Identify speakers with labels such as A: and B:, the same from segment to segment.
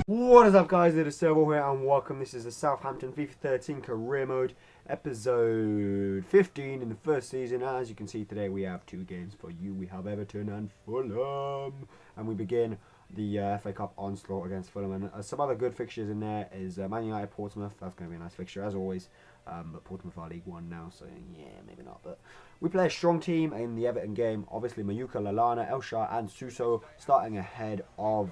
A: What is up, guys? It is Servo here and welcome. This is the Southampton FIFA 13 career mode episode 15 in the first season. As you can see, today we have two games for you. We have Everton and Fulham, and we begin the FA Cup onslaught against Fulham. And some other good fixtures in there is Man United, Portsmouth. That's going to be a nice fixture as always. But Portsmouth are League One now, so yeah, maybe not. But we play a strong team in the Everton game. Obviously, Mayuka, Lallana, Elshar, and Suso starting ahead of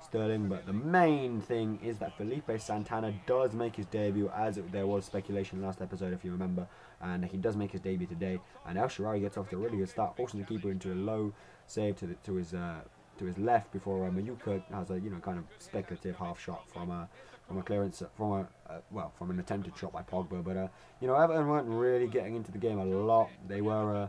A: Sterling. But the main thing is that Felipe Santana does make his debut, as there was speculation last episode, if you remember, and he does make his debut today. And El Shaarawy gets off to a really good start, forcing the keeper into a low save to his left before Mayuka has a kind of speculative half shot from a clearance from an attempted shot by Pogba. But Everton weren't really getting into the game a lot. They were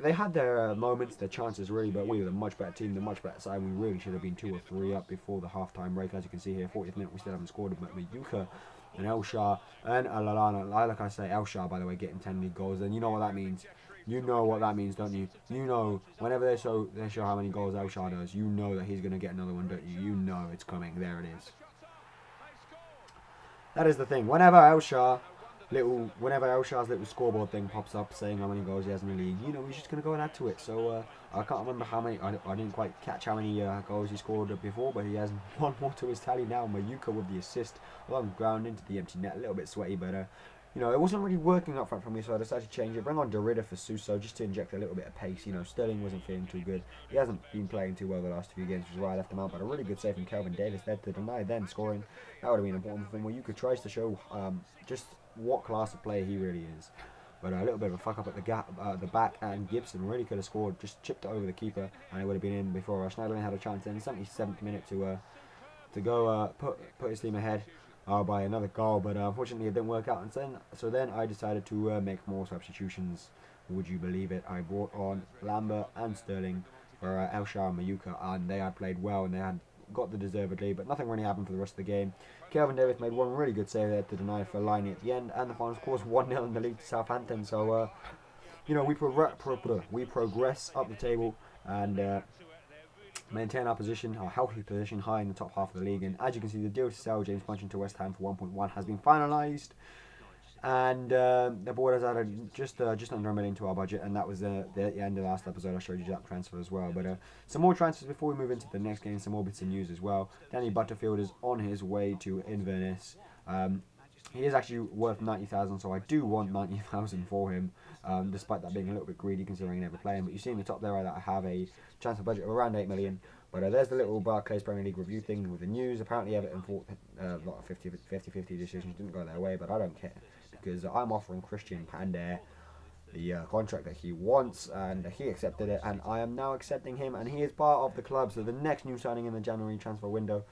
A: they had their moments, their chances really, but we were the much better team, the much better side. We really should have been 2 or 3 up before the half-time break. As you can see here, 40th minute, we still haven't scored. But Mayuka and Elshar and Lallana, like I say, Elshar, by the way, getting 10 league goals, and you know what that means. You know what that means, don't you? You know, whenever they show how many goals Elshar does, you know that he's going to get another one, don't you? You know it's coming. There it is. That is the thing. Whenever Elshar's little scoreboard thing pops up saying how many goals he has in the league, he's just going to go and add to it. So I can't remember how many. I didn't quite catch how many goals he scored before, but he has one more to his tally now. Mayuka with the assist along the ground into the empty net, a little bit sweaty, but it wasn't really working up front for me, so I decided to change it. Bring on Derrida for Suso just to inject a little bit of pace. Sterling wasn't feeling too good. He hasn't been playing too well the last few games, which is why I left him out. But a really good save from Kelvin Davis there to deny them scoring. That would have been an important thing. Mayuka tries to show just what class of player he really is. But a little bit of a fuck up at the back, and Gibson really could have scored. Just chipped it over the keeper, and it would have been in before Schneiderlin had a chance in the 77th minute to go put his team ahead by another goal. But unfortunately it didn't work out, and so then I decided to make more substitutions. Would you believe it? I brought on Lambert and Sterling for Elshar and Mayuka, and they had played well and they had got the deserved lead, but nothing really happened for the rest of the game. Kelvin Davis made one really good save there to deny Fellaini at the end, and the final score was 1-0 in the league to Southampton. So we progress up the table and maintain our position, our healthy position, high in the top half of the league. And as you can see, the deal to sell James Puncheon to West Ham for 1.1 has been finalised, and the board has added just under $1 million to our budget, and that was the end of the last episode. I showed you that transfer as well. But some more transfers before we move into the next game, some more bits of news as well. Danny Butterfield is on his way to Inverness. He is actually worth 90,000, so I do want 90,000 for him, despite that being a little bit greedy considering he never played him. But you see in the top there that I have a transfer budget of around 8 million. But there's the little Barclays Premier League review thing with the news. Apparently Everton thought a lot of 50-50 decisions didn't go their way, but I don't care, because I'm offering Christian Pander the contract that he wants, and he accepted it, and I am now accepting him, and he is part of the club. So the next new signing in the January transfer window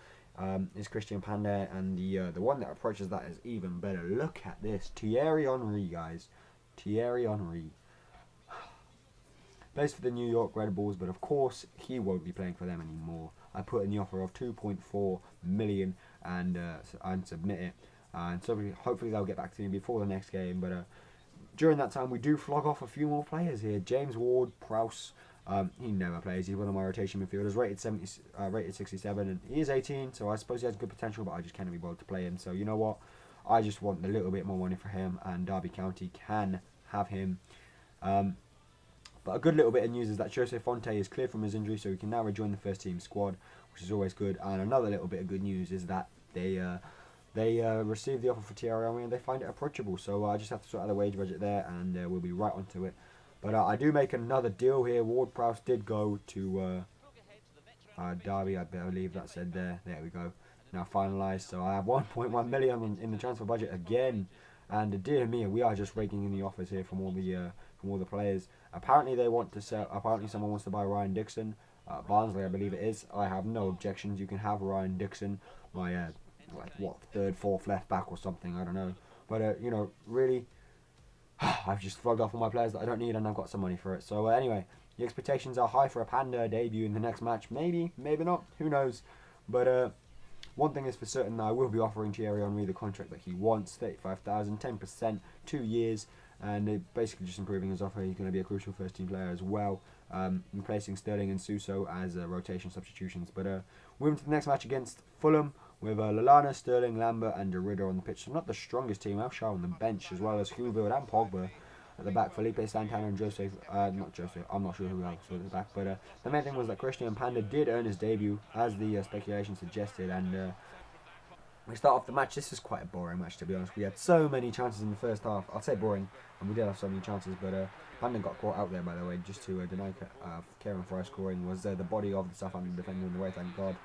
A: is Christian Pander, and the one that approaches that is even better. Look at this, Thierry Henry, guys. Thierry Henry plays for the New York Red Bulls, but of course he won't be playing for them anymore. I put in the offer of 2.4 million and submit it, and so hopefully they'll get back to me before the next game. But during that time we do flog off a few more players here. James Ward-Prowse, he never plays. He's one of my rotation midfielders, rated 67, and he is 18, so I suppose he has good potential, but I just can't be bothered to play him. So you know what, I just want a little bit more money for him, and Derby County can have him. But a good little bit of news is that Jose Fonte is cleared from his injury, so he can now rejoin the first team squad, which is always good. And another little bit of good news is that they received the offer for Thierry Henry and they find it approachable. So I just have to sort out the wage budget there, and we'll be right onto it. But I do make another deal here. Ward-Prowse did go to Derby, I believe that said there. There we go. Now finalised. So I have 1.1 million in the transfer budget again. And dear me, we are just raking in the offers here from all the players. Apparently they want to sell. Apparently someone wants to buy Ryan Dixon, Barnsley, I believe it is. I have no objections. You can have Ryan Dixon, my third, fourth left back or something. I don't know. But really, I've just flogged off all my players that I don't need, and I've got some money for it. So anyway, the expectations are high for a Panda debut in the next match. Maybe, maybe not. Who knows? But one thing is for certain, I will be offering Thierry Henry the contract that he wants, 35,000, 10%, 2 years, and basically just improving his offer. He's going to be a crucial first-team player as well, replacing Sterling and Suso as rotation substitutions. But moving to the next match against Fulham, with Lallana, Sterling, Lambert and Derrida on the pitch. So not the strongest team. Elshar on the bench, as well as Hulveld and Pogba at the back. Felipe Santana and Jose, not Jose, I'm not sure who else was at the back. But the main thing was that Christian Panda did earn his debut, as the speculation suggested. And we start off the match. This is quite a boring match, to be honest. We had so many chances in the first half. I'll say boring, and we did have so many chances. But Panda got caught out there, by the way, just to deny Kieran Forrest scoring. Was the body of the Southampton defender in the way, thank God.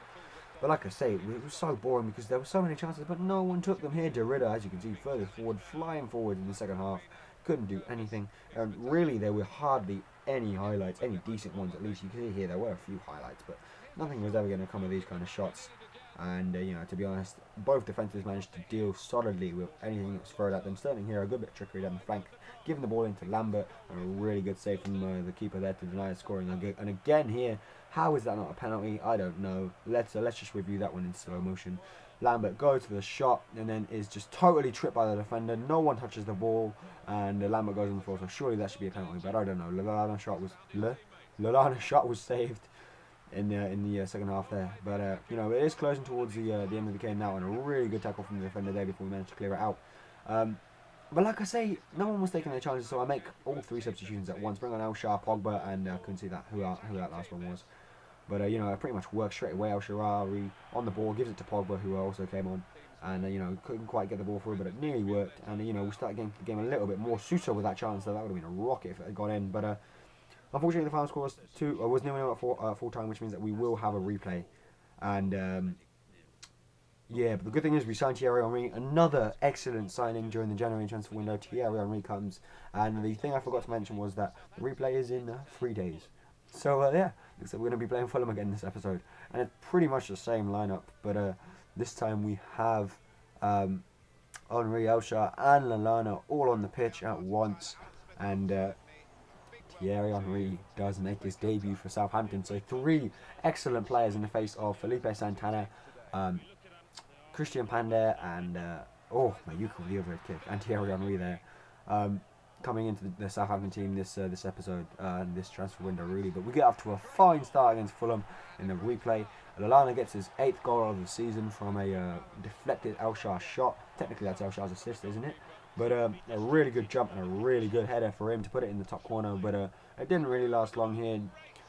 A: But like I say, it was so boring because there were so many chances, but no one took them here. Derrida, as you can see, further forward, flying forward in the second half. Couldn't do anything. And really, there were hardly any highlights, any decent ones at least. You can see here, there were a few highlights, but nothing was ever going to come of these kind of shots. And, to be honest, both defences managed to deal solidly with anything that was thrown at them. Sterling here, a good bit of trickery down the flank, giving the ball into Lambert, and a really good save from the keeper there to deny scoring. And again here, how is that not a penalty? I don't know. Let's just review that one in slow motion. Lambert goes for the shot and then is just totally tripped by the defender. No one touches the ball, and Lambert goes on the floor. So surely that should be a penalty, but I don't know. Lallana's shot was saved in the second half there. But it is closing towards the end of the game now, and a really good tackle from the defender there before we managed to clear it out. But like I say, no one was taking their chances, so I make all three substitutions at once. Bring on Elshar, Pogba, and I couldn't see who that last one was. But I pretty much worked straight away. El-Shaarawy on the ball, gives it to Pogba, who also came on, and couldn't quite get the ball through, but it nearly worked. And we started getting the game a little bit more. Suso with that chance, so that would have been a rocket if it had gone in. But unfortunately, the final score was 0-0 at full time, which means that we will have a replay. And yeah, but the good thing is we signed Thierry Henry, another excellent signing during the January transfer window. Thierry Henry comes, and the thing I forgot to mention was that the replay is in 3 days. So yeah, looks like we're going to be playing Fulham again this episode, and it's pretty much the same lineup, but this time we have Henry, Elshar and Lallana all on the pitch at once, and Thierry Henry does make his debut for Southampton. So 3 excellent players in the face of Felipe Santana, Christian Panda, and Mayuka with the overhead kick, and Thierry Henry there. Coming into the Southampton team this episode and this transfer window really. But we get off to a fine start against Fulham in the replay. Lallana gets his 8th goal of the season from a deflected Elshar shot. Technically that's Elshar's assist, isn't it? But a really good jump and a really good header for him to put it in the top corner. But it didn't really last long here.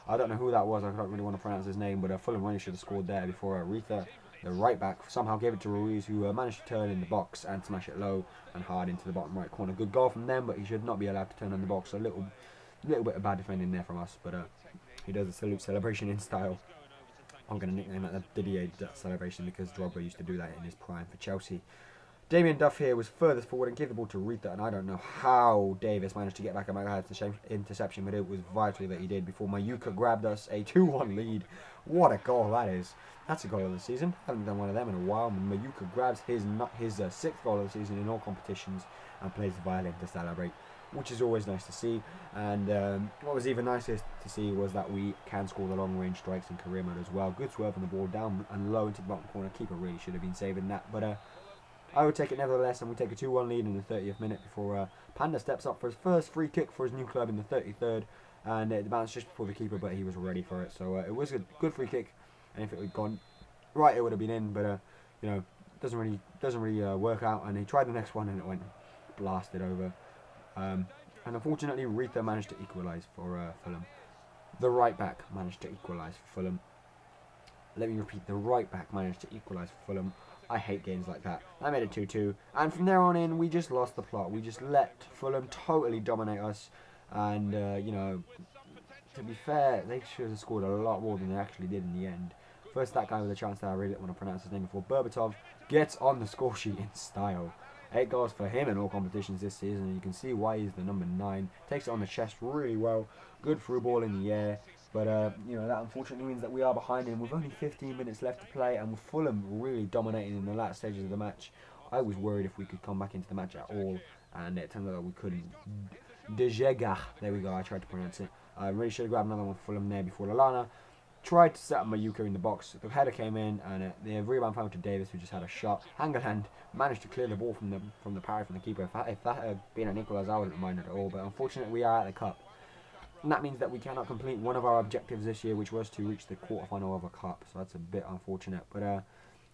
A: I don't know who that was. I don't really want to pronounce his name. But Fulham really should have scored there before Aretha, the right back, somehow gave it to Ruiz, who managed to turn in the box and smash it low and hard into the bottom right corner. Good goal from them, but he should not be allowed to turn in the box. A little bit of bad defending there from us, but he does a salute celebration in style. I'm going to nickname it the Didier celebration because Drogba used to do that in his prime for Chelsea. Damien Duff here was furthest forward and gave the ball to Rita, and I don't know how Davis managed to get back a Maguire's interception, but it was vital that he did before Mayuka grabbed us a 2-1 lead. What a goal that is. That's a goal of the season. Haven't done one of them in a while. Mayuka grabs his 6th goal of the season in all competitions and plays the violin to celebrate, which is always nice to see. And what was even nicer to see was that we can score the long range strikes in career mode as well. Good swerve on the ball, down and low into the bottom corner. Keeper really should have been saving that, but I would take it nevertheless, and we take a 2-1 lead in the 30th minute before Panda steps up for his first free kick for his new club in the 33rd, and it bounced just before the keeper, but he was ready for it. So it was a good free kick, and if it had gone right, it would have been in. But doesn't really work out. And he tried the next one, and it went blasted over. And unfortunately, Rita managed to equalise for Fulham. The right back managed to equalise for Fulham. Let me repeat: the right back managed to equalise for Fulham. I hate games like that. I made it 2-2, and from there on in, we just lost the plot. We just let Fulham totally dominate us, and to be fair, they should have scored a lot more than they actually did in the end. First, that guy with a chance that I really don't want to pronounce his name before, Berbatov, gets on the score sheet in style. 8 goals for him in all competitions this season, and you can see why he's the number 9. Takes it on the chest really well. Good through ball in the air. But, that unfortunately means that we are behind him with only 15 minutes left to play, and with Fulham really dominating in the last stages of the match. I was worried if we could come back into the match at all, and it turned out that we couldn't. De Jega, there we go, I tried to pronounce it. I really should have grabbed another one for Fulham there before Lallana tried to set up Mayuka in the box. The header came in, and the rebound found to Davis, who just had a shot. Hangeland managed to clear the ball from the parry from the keeper. If that had been an equaliser, I wouldn't mind at all. But unfortunately, we are at the cup. And that means that we cannot complete one of our objectives this year, which was to reach the quarterfinal of a cup. So that's a bit unfortunate. But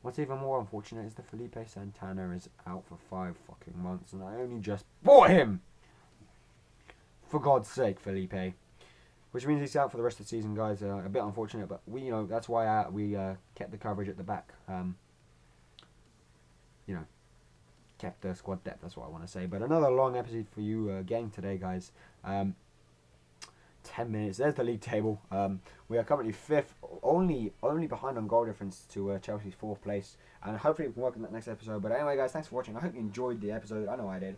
A: what's even more unfortunate is that Felipe Santana is out for 5 fucking months, and I only just bought him. For God's sake, Felipe. Which means he's out for the rest of the season, guys. A bit unfortunate, but that's why we kept the coverage at the back. Kept the squad depth. That's what I want to say. But another long episode for you again today, guys. 10 minutes. There's the league table. We are currently 5th, only behind on goal difference to Chelsea's 4th place. And hopefully we can work on that next episode. But anyway, guys, thanks for watching. I hope you enjoyed the episode. I know I did.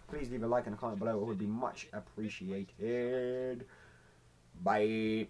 A: Please leave a like and a comment below. It would be much appreciated. Bye.